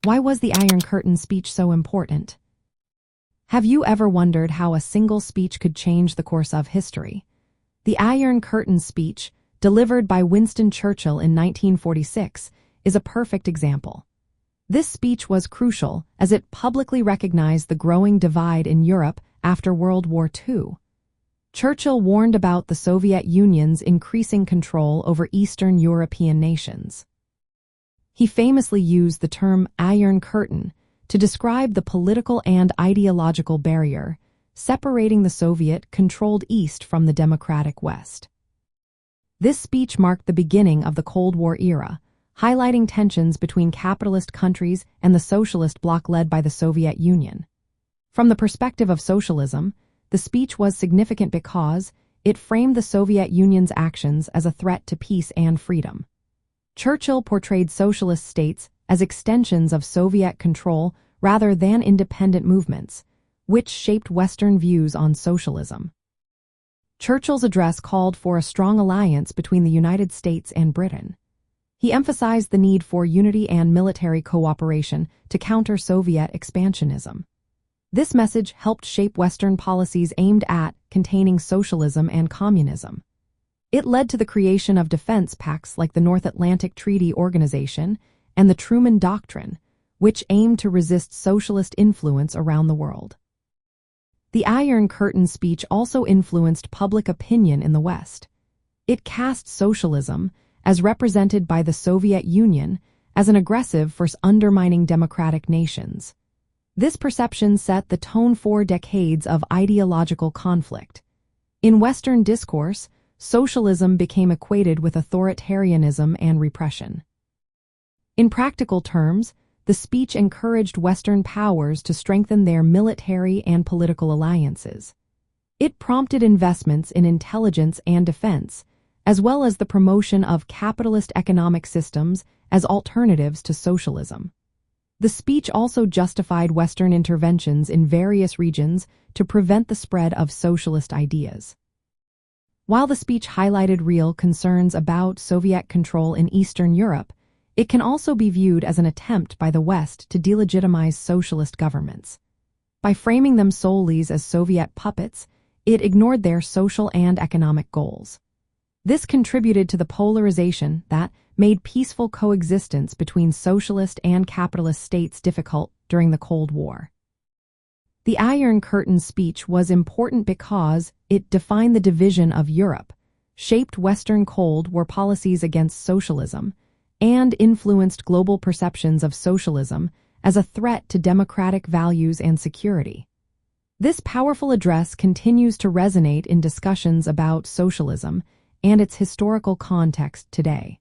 Why was the Iron Curtain speech so important? Have you ever wondered how a single speech could change the course of history? The Iron Curtain speech, delivered by Winston Churchill in 1946, is a perfect example. This speech was crucial as it publicly recognized the growing divide in Europe after World War II. Churchill warned about the Soviet Union's increasing control over Eastern European nations. He famously used the term Iron Curtain to describe the political and ideological barrier separating the Soviet-controlled East from the democratic West. This speech marked the beginning of the Cold War era, highlighting tensions between capitalist countries and the socialist bloc led by the Soviet Union. From the perspective of socialism, the speech was significant because it framed the Soviet Union's actions as a threat to peace and freedom. Churchill portrayed socialist states as extensions of Soviet control rather than independent movements, which shaped Western views on socialism. Churchill's address called for a strong alliance between the United States and Britain. He emphasized the need for unity and military cooperation to counter Soviet expansionism. This message helped shape Western policies aimed at containing socialism and communism. It led to the creation of defense pacts like the North Atlantic Treaty Organization and the Truman Doctrine, which aimed to resist socialist influence around the world. The Iron Curtain speech also influenced public opinion in the West. It cast socialism, as represented by the Soviet Union, as an aggressive force undermining democratic nations. This perception set the tone for decades of ideological conflict. In Western discourse, socialism became equated with authoritarianism and repression. In practical terms, the speech encouraged Western powers to strengthen their military and political alliances. It prompted investments in intelligence and defense, as well as the promotion of capitalist economic systems as alternatives to socialism. The speech also justified Western interventions in various regions to prevent the spread of socialist ideas. While the speech highlighted real concerns about Soviet control in Eastern Europe, it can also be viewed as an attempt by the West to delegitimize socialist governments. By framing them solely as Soviet puppets, it ignored their social and economic goals. This contributed to the polarization that made peaceful coexistence between socialist and capitalist states difficult during the Cold War. The Iron Curtain speech was important because it defined the division of Europe, shaped Western Cold War policies against socialism, and influenced global perceptions of socialism as a threat to democratic values and security. This powerful address continues to resonate in discussions about socialism and its historical context today.